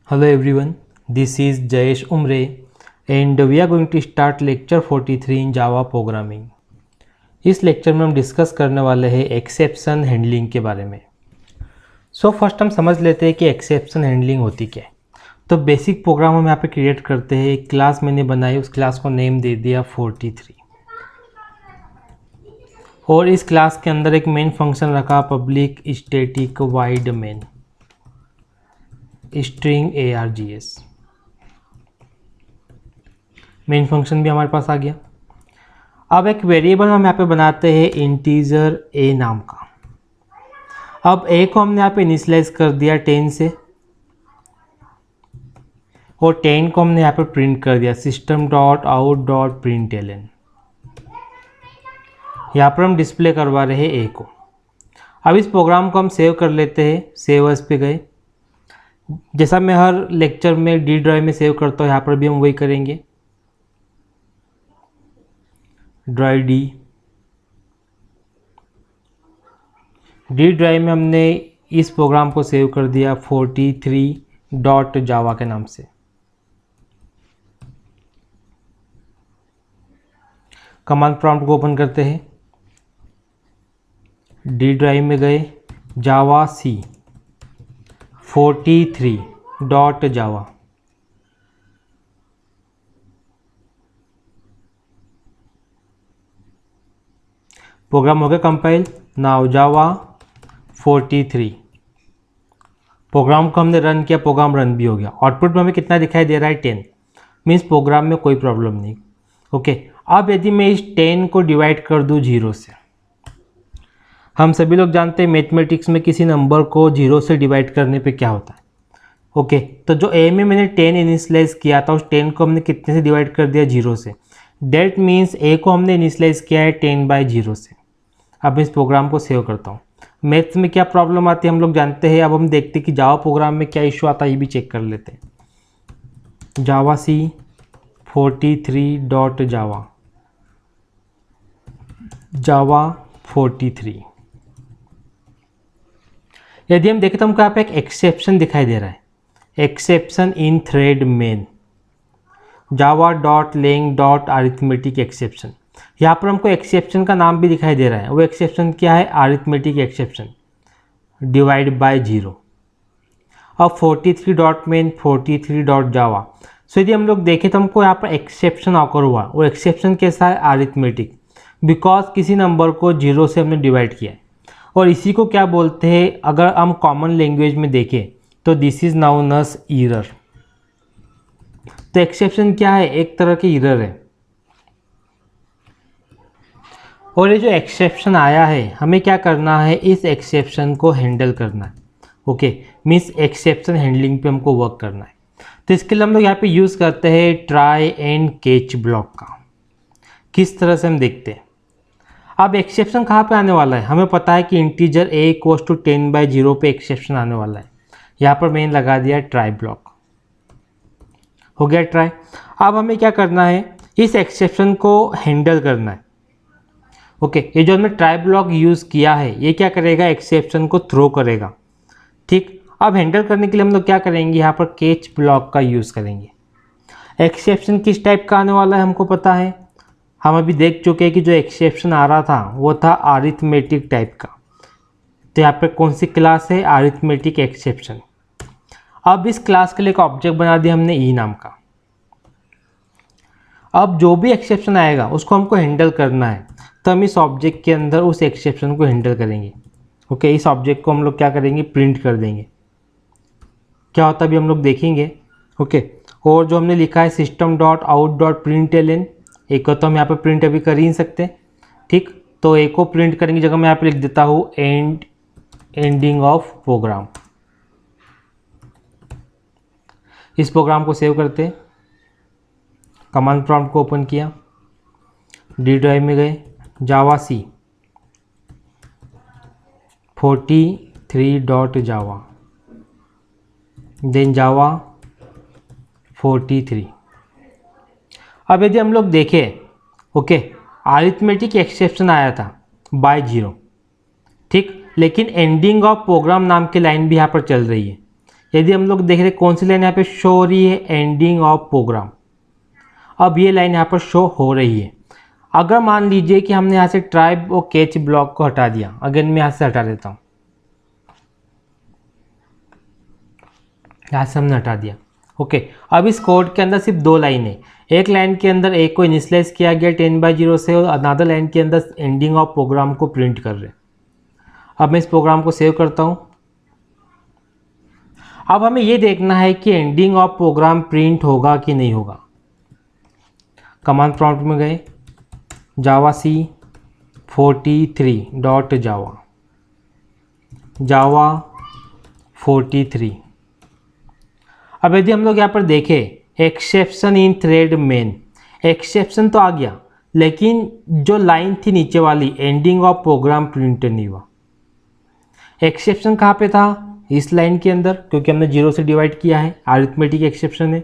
Hello everyone, this is Jayesh Umre and we are going to start lecture 43 in Java Programming। इस lecture में हम discuss करने वाले हैं एक्सेप्शन हैंडलिंग के बारे में। फर्स्ट हम समझ लेते हैं कि एक्सेप्शन हैंडलिंग होती क्या है। तो बेसिक प्रोग्राम हम यहाँ पे क्रिएट करते हैं। एक क्लास मैंने बनाई, उस क्लास को नेम दे दिया 43 और इस क्लास के अंदर एक मेन फंक्शन रखा public static wide main string args। Main function भी हमारे पास आ गया। अब एक वेरिएबल हम यहाँ पे बनाते हैं इंटीजर a नाम का। अब a को हमने यहाँ पे इनिशियलाइज कर दिया 10 से और 10 को हमने यहाँ पे प्रिंट कर दिया system.out.println। यहाँ पर हम डिस्प्ले करवा रहे हैं a को। अब इस प्रोग्राम को हम सेव कर लेते हैं। सेव एज पे गए, जैसा मैं हर लेक्चर में डी ड्राइव में सेव करता हूँ यहाँ पर भी हम वही करेंगे। ड्राइव डी ड्राइव में हमने इस प्रोग्राम को सेव कर दिया 43.java के नाम से। कमांड प्रॉम्प्ट को ओपन करते हैं। डी ड्राइव में गए, जावा सी 43.java। प्रोग्राम हो गया कंपाइल। नाउ जावा 43 प्रोग्राम को हमने रन किया, प्रोग्राम रन भी हो गया। आउटपुट में हमें कितना दिखाई दे रहा है 10, मीन्स प्रोग्राम में कोई प्रॉब्लम नहीं। ओके, अब यदि मैं इस 10 को डिवाइड कर दूं 0 से, हम सभी लोग जानते हैं मैथमेटिक्स में किसी नंबर को 0 से डिवाइड करने पे क्या होता है। ओके, तो जो ए में मैंने 10 इनिशियलाइज किया था उस 10 को हमने कितने से डिवाइड कर दिया 0 से। दैट मीन्स ए को हमने इनिशियलाइज किया है 10/0 से। अब मैं इस प्रोग्राम को सेव करता हूँ। मैथ्स में क्या प्रॉब्लम आती है हम लोग जानते हैं। अब हम देखते हैं कि जावा प्रोग्राम में क्या इशू आता है, ये भी चेक कर लेते हैं। जावा सी 43.java जावा 43। यदि हम देखें तो हमको यहाँ पे एक एक्सेप्शन दिखाई दे रहा है, exception in thread main java.lang.arithmetic exception. यहाँ पर हमको एक्सेप्शन का नाम भी दिखाई दे रहा है। वो एक्सेप्शन क्या है? Arithmetic exception divide by 0। अब 43.main 43.java। सो यदि हम लोग देखें तो हमको यहाँ पर एक्सेप्शन ऑकर हुआ और एक्सेप्शन कैसा है? अरिथमेटिक, बिकॉज किसी नंबर को 0 से हमने डिवाइड किया है। और इसी को क्या बोलते हैं, अगर हम कॉमन लैंग्वेज में देखें तो this is known as error. तो एक्सेप्शन क्या है? एक तरह की एरर है। और ये जो एक्सेप्शन आया है हमें क्या करना है? इस एक्सेप्शन को हैंडल करना है। ओके, मीन्स एक्सेप्शन हैंडलिंग पे हमको वर्क करना है। तो इसके लिए हम लोग यहाँ पे यूज़ करते हैं ट्राई एंड कैच ब्लॉक का। किस तरह से हम देखते हैं। अब एक्सेप्शन कहाँ पे आने वाला है? हमें पता है कि इंटीजर a इक्वल्स टू 10/0 पे एक्सेप्शन आने वाला है। यहाँ पर मैंने लगा दिया ट्राई ब्लॉक। हो गया ट्राई। अब हमें क्या करना है? इस एक्सेप्शन को हैंडल करना है। ओके, ये जो हमने ट्राई ब्लॉक यूज़ किया है ये क्या करेगा? एक्सेप्शन को थ्रो करेगा। ठीक, अब हैंडल करने के लिए हम लोग क्या करेंगे? यहाँ पर कैच ब्लॉक का यूज़ करेंगे। एक्सेप्शन किस टाइप का आने वाला है हमको पता है। हम अभी देख चुके हैं कि जो एक्सेप्शन आ रहा था वो था अरिथमेटिक टाइप का। तो यहाँ पे कौन सी क्लास है? Arithmetic exception. अब इस क्लास के लिए एक ऑब्जेक्ट बना दिया हमने ई नाम का। अब जो भी एक्सेप्शन आएगा उसको हमको हैंडल करना है, तो हम इस ऑब्जेक्ट के अंदर उस एक्सेप्शन को हैंडल करेंगे। ओके, इस ऑब्जेक्ट को हम लोग क्या करेंगे? प्रिंट कर देंगे। क्या होता है अभी हम लोग देखेंगे। ओके, और जो हमने लिखा है system.out.println, एक को तो हम यहाँ पे प्रिंट अभी कर ही नहीं सकते। ठीक, तो एक को प्रिंट करेंगे जगह मैं यहाँ पे लिख देता हूँ एंडिंग ऑफ प्रोग्राम। इस प्रोग्राम को सेव करते हैं। कमांड प्रॉम्प्ट को ओपन किया, डी ड्राइव में गए, जावा सी 43.java देन जावा 43। अब यदि हम लोग देखें, ओके, अरिथमेटिक एक्सेप्शन आया था बाय 0। ठीक, लेकिन एंडिंग ऑफ प्रोग्राम नाम की लाइन भी यहाँ पर चल रही है। यदि हम लोग देख रहे कौन सी लाइन यहाँ पे शो हो रही है, एंडिंग ऑफ प्रोग्राम। अब ये लाइन यहाँ पर शो हो रही है। अगर मान लीजिए कि हमने यहाँ से ट्राई और कैच ब्लॉक को हटा दिया, अगर मैं यहाँ से हटा देता हूँ, यहाँ से हमने हटा दिया। ओके, अब इस कोड के अंदर सिर्फ दो लाइन है। एक लाइन के अंदर एक को इनिशियलाइज किया गया 10/0 से, और अनदर लाइन के अंदर एंडिंग ऑफ प्रोग्राम को प्रिंट कर रहे। अब मैं इस प्रोग्राम को सेव करता हूँ। अब हमें ये देखना है कि एंडिंग ऑफ प्रोग्राम प्रिंट होगा कि नहीं होगा। कमांड प्रॉम्प्ट में गए, जावा C 43.java, जावा 43। अब यदि हम लोग यहाँ पर देखें exception in thread main, exception तो आ गया, लेकिन जो लाइन थी नीचे वाली एंडिंग ऑफ प्रोग्राम प्रिंट नहीं हुआ। एक्सेप्शन कहाँ पे था? इस लाइन के अंदर, क्योंकि हमने 0 से डिवाइड किया है, अरिथमेटिक एक्सेप्शन है।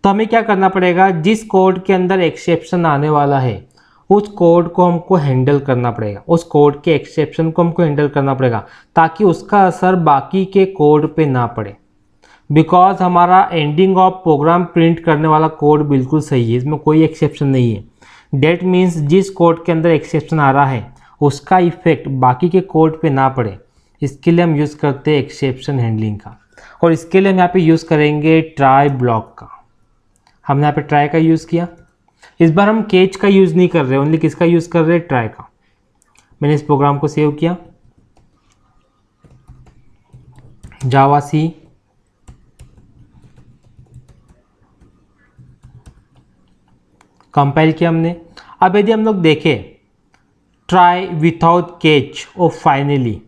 तो हमें क्या करना पड़ेगा, जिस कोड के अंदर एक्सेप्शन आने वाला है उस कोड को हमको हैंडल करना पड़ेगा, उस कोड के एक्सेप्शन को हमको हैंडल करना पड़ेगा, ताकि उसका असर बाकी के कोड पे ना पड़े। बिकॉज हमारा एंडिंग ऑफ प्रोग्राम प्रिंट करने वाला कोड बिल्कुल सही है, इसमें कोई एक्सेप्शन नहीं है। डेट मीन्स जिस कोड के अंदर एक्सेप्शन आ रहा है उसका इफेक्ट बाकी के कोड पे ना पड़े, इसके लिए हम यूज़ करते हैं एक्सेप्शन हैंडलिंग का। और इसके लिए हम यहाँ पे यूज़ करेंगे ट्राई ब्लॉक का। हमने यहाँ पे ट्राई का यूज़ किया। इस बार हम कैच का यूज़ नहीं कर रहे, ओनली किसका यूज़ कर रहे हैं? ट्राई का। मैंने इस प्रोग्राम को सेव किया, जावा C कंपाइल किया हमने। अब यदि हम लोग देखें ट्राई विथआउट कैच और फाइनली,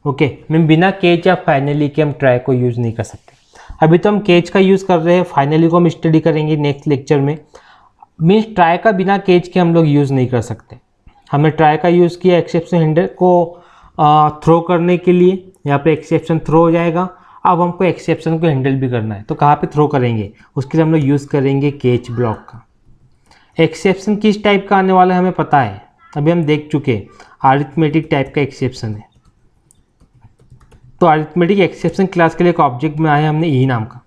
ओके, मैं बिना कैच या फाइनली के हम ट्राई को यूज़ नहीं कर सकते। अभी तो हम कैच का यूज़ कर रहे हैं, फाइनली को हम स्टडी करेंगे नेक्स्ट लेक्चर में। मीन्स ट्राई का बिना कैच के हम लोग यूज़ नहीं कर सकते। हमने ट्राई का यूज़ किया एक्सेप्शन हैंडल को थ्रो करने के लिए, यहाँ पे एक्सेप्शन थ्रो हो जाएगा। अब हमको एक्सेप्शन को हैंडल भी करना है, तो कहाँ पे थ्रो करेंगे? उसके लिए हम लोग यूज़ करेंगे कैच ब्लॉक का। एक्सेप्शन किस टाइप का आने वाला है हमें पता है, अभी हम देख चुके, अरिथमेटिक टाइप का एक्सेप्शन है। तो अरिथमेटिक एक्सेप्शन क्लास के लिए एक ऑब्जेक्ट में आया हमने ई नाम का,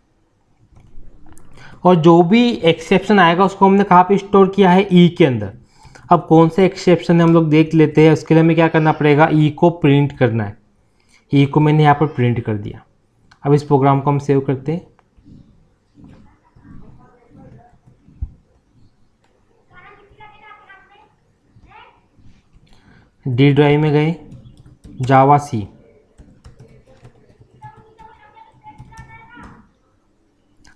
और जो भी एक्सेप्शन आएगा उसको हमने कहाँ पे स्टोर किया है? ई के अंदर। अब कौन से एक्सेप्शन है हम लोग देख लेते हैं। उसके लिए हमें क्या करना पड़ेगा? ई को प्रिंट करना है। ई को मैंने यहाँ पर प्रिंट कर दिया। अब इस प्रोग्राम को हम सेव करते हैं। डी ड्राइव में गए, जावा C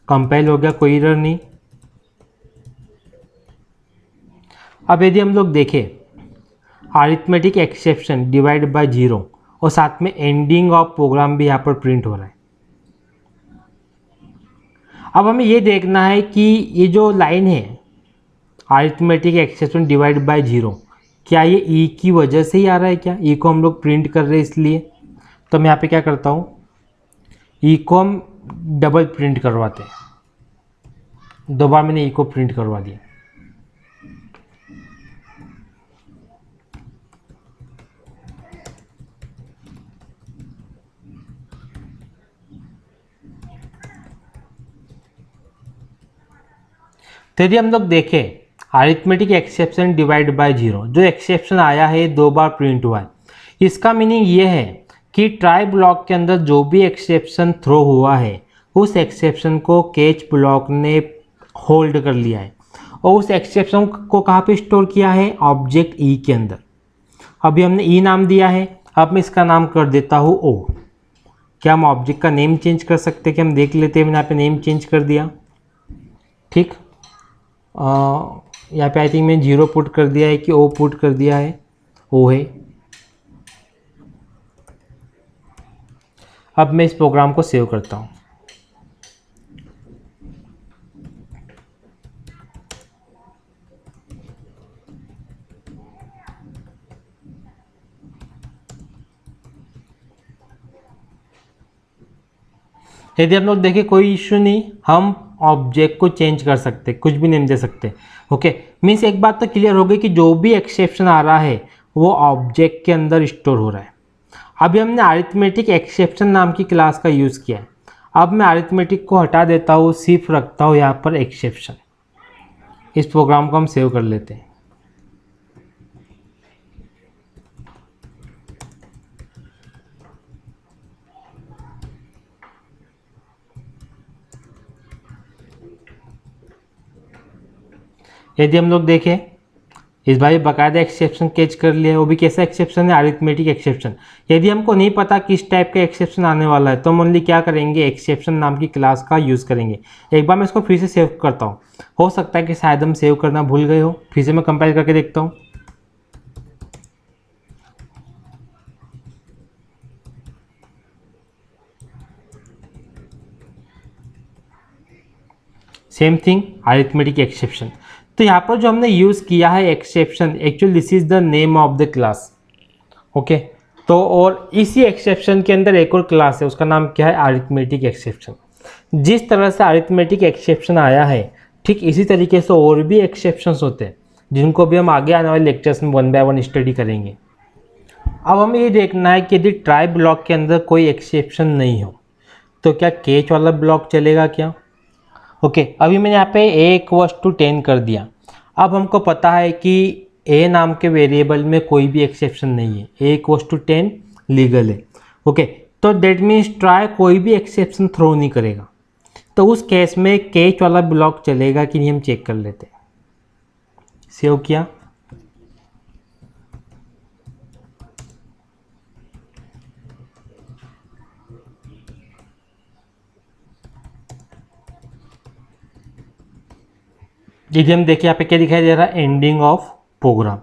कंपाइल हो गया, कोई एरर नहीं। अब यदि हम लोग देखें अरिथमेटिक एक्सेप्शन डिवाइड बाय 0 और साथ में एंडिंग ऑफ प्रोग्राम भी यहाँ पर प्रिंट हो रहा है। अब हमें ये देखना है कि ये जो लाइन है अरिथमेटिक एक्सेप्शन डिवाइड बाय 0, क्या ये ई की वजह से ही आ रहा है? क्या ई को हम लोग प्रिंट कर रहे हैं इसलिए? तो मैं यहाँ पे क्या करता हूँ, ई को हम डबल प्रिंट करवाते हैं। दो बार मैंने ई को प्रिंट करवा दिया। तो यदि हम लोग देखें अरिथमेटिक एक्सेप्शन डिवाइड बाय 0, जो एक्सेप्शन आया है 2 बार प्रिंट हुआ है, इसका मीनिंग ये है कि ट्राई ब्लॉक के अंदर जो भी एक्सेप्शन थ्रो हुआ है उस एक्सेप्शन को कैच ब्लॉक ने होल्ड कर लिया है, और उस एक्सेप्शन को कहाँ पे स्टोर किया है? ऑब्जेक्ट ई के अंदर। अभी हमने ई नाम दिया है, अब मैं इसका नाम कर देता हूँ ओ। क्या हम ऑब्जेक्ट का नेम चेंज कर सकते हैं? कि हम देख लेते हैं। मैंने यहाँ पे नेम चेंज कर दिया, ठीक। यहाँ पे आई थिंक मैंने 0 पुट कर दिया है कि ओ पुट कर दिया है, ओ है। अब मैं इस प्रोग्राम को सेव करता हूँ। यदि हम लोग देखें कोई इश्यू नहीं, हम ऑब्जेक्ट को चेंज कर सकते, कुछ भी नेम दे सकते। ओके, मीन्स एक बात तो क्लियर हो गई कि जो भी एक्सेप्शन आ रहा है वो ऑब्जेक्ट के अंदर स्टोर हो रहा है। अभी हमने अरिथमेटिक एक्सेप्शन नाम की क्लास का यूज़ किया है। अब मैं अरिथमेटिक को हटा देता हूँ, सिर्फ रखता हूँ यहाँ पर एक्सेप्शन। इस प्रोग्राम को हम सेव कर लेते हैं। यदि हम लोग देखें, इस बार बाकायदा एक्सेप्शन कैच कर लिया है। वो भी कैसा एक्सेप्शन है? Arithmetic exception. यदि हमको नहीं पता किस टाइप का एक्सेप्शन आने वाला है तो हम ओनली क्या करेंगे, एक्सेप्शन नाम की क्लास का यूज़ करेंगे। एक बार मैं इसको फिर से सेव करता हूँ, हो सकता है कि शायद हम सेव करना भूल गए हो। फिर से मैं कंपाइल करके देखता हूँ। Same thing, arithmetic exception. तो यहाँ पर जो हमने यूज़ किया है exception, actually this is the name of the class. Okay, तो और इसी एक्सेप्शन के अंदर एक और क्लास है, उसका नाम क्या है? Arithmetic exception. जिस तरह से अरिथमेटिक एक्सेप्शन आया है, ठीक इसी तरीके से और भी एक्सेप्शंस होते हैं, जिनको भी हम आगे आने वाले लेक्चर्स में 1 बाय 1 स्टडी करेंगे। अब हमें ये देखना है कि यदि ट्राई ब्लॉक के अंदर कोई एक्सेप्शन नहीं हो तो क्या कैच वाला ब्लॉक चलेगा क्या? ओके, अभी मैंने यहाँ पे a = 10 कर दिया। अब हमको पता है कि a नाम के वेरिएबल में कोई भी एक्सेप्शन नहीं है, a = 10 लीगल है। ओके, तो दैट मीन्स ट्राई कोई भी एक्सेप्शन थ्रो नहीं करेगा। तो उस केस में कैच वाला ब्लॉक चलेगा कि नहीं, हम चेक कर लेते हैं। सेव किया, यदि हम देखिए यहाँ पे क्या दिखाई दे रहा है, एंडिंग ऑफ प्रोग्राम।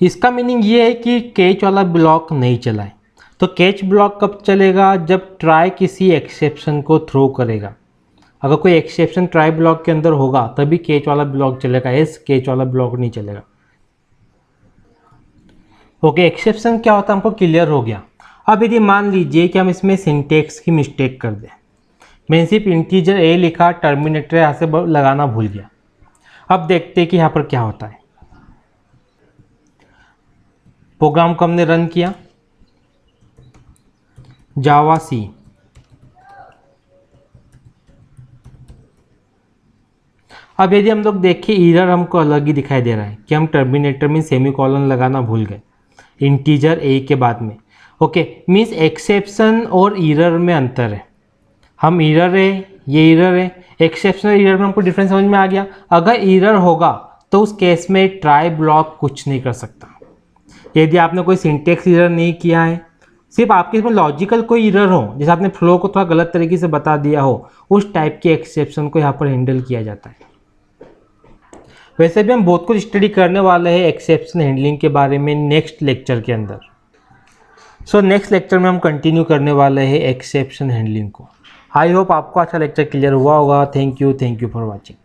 इसका मीनिंग ये है कि कैच वाला ब्लॉक नहीं चला है। तो कैच ब्लॉक कब चलेगा? जब ट्राई किसी एक्सेप्शन को थ्रो करेगा। अगर कोई एक्सेप्शन ट्राई ब्लॉक के अंदर होगा तभी कैच वाला ब्लॉक चलेगा, एस कैच वाला ब्लॉक नहीं चलेगा। ओके, एक्सेप्शन क्या होता है हमको क्लियर हो गया। अब यदि मान लीजिए कि हम इसमें सिंटेक्स की मिस्टेक कर दें, मैंने सिर्फ इंटीजर a लिखा, टर्मिनेटर यहाँ से लगाना भूल गया। अब देखते हैं कि यहाँ पर क्या होता है। प्रोग्राम को हमने रन किया, जावा सी। अब यदि हम लोग देखें, एरर हमको अलग ही दिखाई दे रहा है कि हम टर्मिनेटर में सेमीकोलन लगाना भूल गए इंटीजर a के बाद में। ओके, मीन्स एक्सेप्शन और एरर में अंतर है। हम एरर है, ये एरर है, एक्सेप्शन और एरर में हमको डिफरेंस समझ में आ गया। अगर एरर होगा तो उस केस में ट्राई ब्लॉक कुछ नहीं कर सकता। यदि आपने कोई सिंटेक्स एरर नहीं किया है, सिर्फ आपके इसमें लॉजिकल कोई एरर हो, जैसे आपने फ्लो को थोड़ा गलत तरीके से बता दिया हो, उस टाइप के एक्सेप्शन को यहाँ पर हैंडल किया जाता है। वैसे भी हम बहुत कुछ स्टडी करने वाले हैं एक्सेप्शन हैंडलिंग के बारे में नेक्स्ट लेक्चर के अंदर। सो नेक्स्ट लेक्चर में हम कंटिन्यू करने वाले हैं एक्सेप्शन हैंडलिंग को। आई होप आपको अच्छा लेक्चर क्लियर हुआ होगा। Thank you for watching.